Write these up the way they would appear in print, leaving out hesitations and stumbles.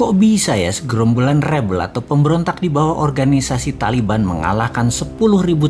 Kok bisa ya segerombolan rebel atau pemberontak di bawah organisasi Taliban mengalahkan 10.000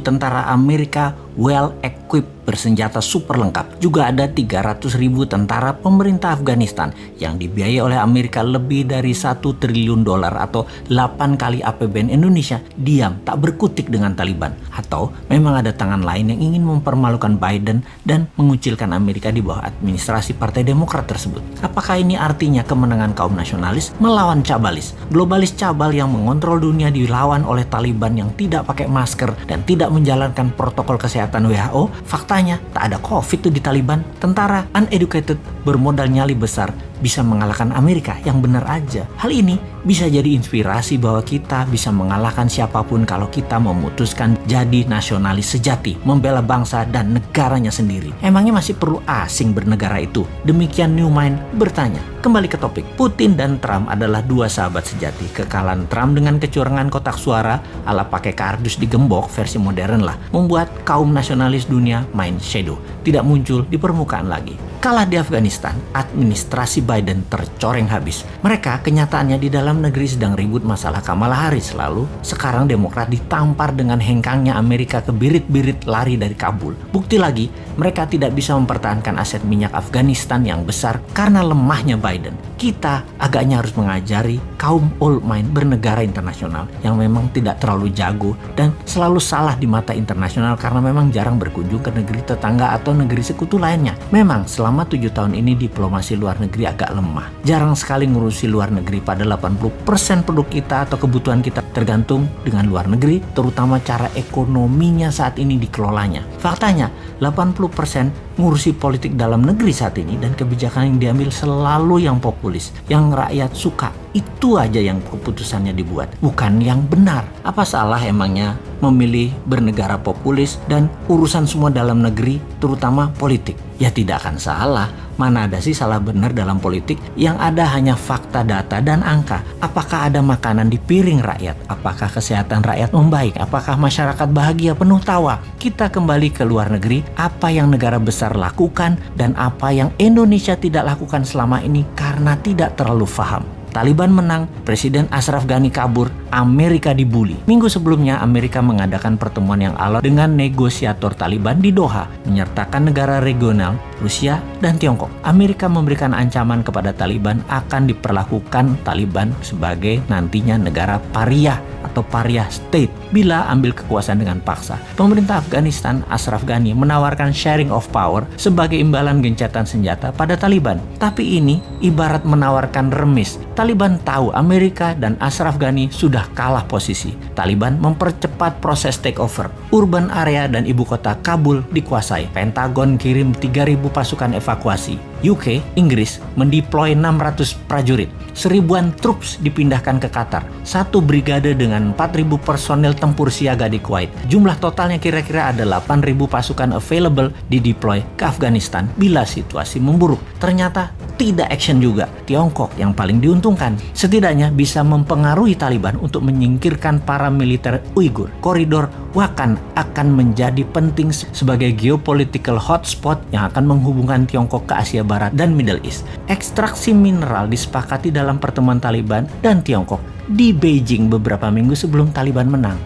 tentara Amerika well-equipped bersenjata super lengkap. Juga ada 300.000 tentara pemerintah Afghanistan yang dibiayai oleh Amerika lebih dari $1 triliun atau 8 kali APBN Indonesia diam tak berkutik dengan Taliban. Atau memang ada tangan lain yang ingin mempermalukan Biden dan mengucilkan Amerika di bawah administrasi Partai Demokrat tersebut. Apakah ini artinya kemenangan kaum nasionalis melawan cabalis? Globalis cabal yang mengontrol dunia dilawan oleh Taliban yang tidak pakai masker dan tidak menjalankan protokol kesehatan WHO. Faktanya tak ada COVID tuh di Taliban. Tentara uneducated bermodal nyali besar bisa mengalahkan Amerika yang benar aja. Hal ini bisa jadi inspirasi bahwa kita bisa mengalahkan siapapun kalau kita memutuskan jadi nasionalis sejati, membela bangsa dan negaranya sendiri. Emangnya masih perlu asing bernegara itu? Demikian New Mind bertanya. Kembali ke topik, Putin dan Trump adalah dua sahabat sejati. Kekalahan Trump dengan kecurangan kotak suara ala pakai kardus digembok versi modern lah, membuat kaum nasionalis dunia main shadow, tidak muncul di permukaan lagi. Kalah di Afghanistan, administrasi Biden tercoreng habis. Mereka kenyataannya di dalam negeri sedang ribut masalah Kamala Harris. Lalu sekarang Demokrat ditampar dengan hengkangnya Amerika ke birit-birit lari dari Kabul. Bukti lagi, mereka tidak bisa mempertahankan aset minyak Afghanistan yang besar karena lemahnya Biden. Kita agaknya harus mengajari kaum old mind bernegara internasional yang memang tidak terlalu jago dan selalu salah di mata internasional karena memang jarang berkunjung ke negeri tetangga atau negeri sekutu lainnya. Memang selama 7 tahun ini diplomasi luar negeri agak lemah. Jarang sekali ngurusi luar negeri, pada 80% produk kita atau kebutuhan kita tergantung dengan luar negeri, terutama cara ekonominya saat ini dikelolanya. Faktanya, 80% ngurusi politik dalam negeri saat ini dan kebijakan yang diambil selalu yang populis, yang rakyat suka. Itu aja yang keputusannya dibuat, bukan yang benar. Apa salah emangnya memilih bernegara populis dan urusan semua dalam negeri, terutama politik? Ya tidak akan salah. Mana ada sih salah benar dalam politik? Yang ada hanya fakta, data, dan angka. Apakah ada makanan di piring rakyat? Apakah kesehatan rakyat membaik? Apakah masyarakat bahagia penuh tawa? Kita kembali ke luar negeri, apa yang negara besar lakukan dan apa yang Indonesia tidak lakukan selama ini karena tidak terlalu paham. Taliban menang, Presiden Ashraf Ghani kabur, Amerika dibully. Minggu sebelumnya, Amerika mengadakan pertemuan yang alot dengan negosiator Taliban di Doha, menyertakan negara regional, Rusia, dan Tiongkok. Amerika memberikan ancaman kepada Taliban akan diperlakukan Taliban sebagai nantinya negara pariah atau pariah state bila ambil kekuasaan dengan paksa. Pemerintah Afghanistan, Ashraf Ghani, menawarkan sharing of power sebagai imbalan gencatan senjata pada Taliban. Tapi ini ibarat menawarkan remis. Taliban tahu Amerika dan Ashraf Ghani sudah kalah posisi. Taliban mempercepat proses takeover. Urban area dan ibu kota Kabul dikuasai. Pentagon kirim 3.000 pasukan evakuasi. UK, Inggris, mendeploy 600 prajurit. 1.000-an troops dipindahkan ke Qatar. 1 brigade dengan 4.000 personel tempur siaga di Kuwait. Jumlah totalnya kira-kira ada 8.000 pasukan available dideploy ke Afghanistan bila situasi memburuk. Ternyata tidak action juga. Tiongkok yang paling diuntungkan. Setidaknya bisa mempengaruhi Taliban untuk menyingkirkan para militer Uighur. Koridor Wakhan akan menjadi penting sebagai geopolitical hotspot yang akan menghubungkan Tiongkok ke Asia Barat dan Middle East. Ekstraksi mineral disepakati dalam pertemuan Taliban dan Tiongkok di Beijing beberapa minggu sebelum Taliban menang.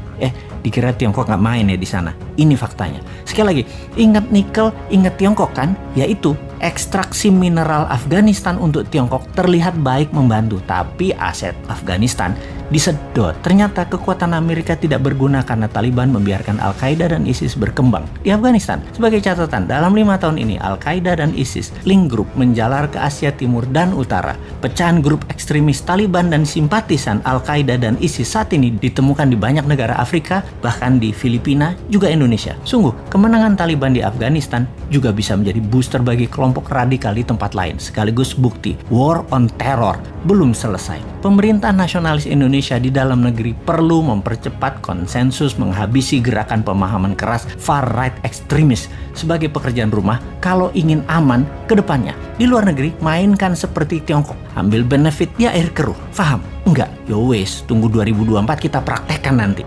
Dikira Tiongkok nggak main ya di sana. Ini faktanya. Sekali lagi, ingat nikel, ingat Tiongkok kan? Yaitu ekstraksi mineral Afghanistan untuk Tiongkok terlihat baik membantu, tapi aset Afghanistan disedot. Ternyata kekuatan Amerika tidak berguna karena Taliban membiarkan Al-Qaeda dan ISIS berkembang di Afghanistan. Sebagai catatan, dalam 5 tahun ini Al-Qaeda dan ISIS link group menjalar ke Asia Timur dan Utara. Pecahan grup ekstremis Taliban dan simpatisan Al-Qaeda dan ISIS saat ini ditemukan di banyak negara Afrika, bahkan di Filipina, juga Indonesia. Sungguh, kemenangan Taliban di Afghanistan juga bisa menjadi booster bagi kelompok radikal di tempat lain, sekaligus bukti war on terror belum selesai. Pemerintah nasionalis Indonesia di dalam negeri perlu mempercepat konsensus menghabisi gerakan pemahaman keras far right ekstremis sebagai pekerjaan rumah kalau ingin aman ke depannya. Di luar negeri, mainkan seperti Tiongkok, ambil benefit di air keruh. Paham? Enggak? Yo wes, tunggu 2024 kita praktekkan nanti.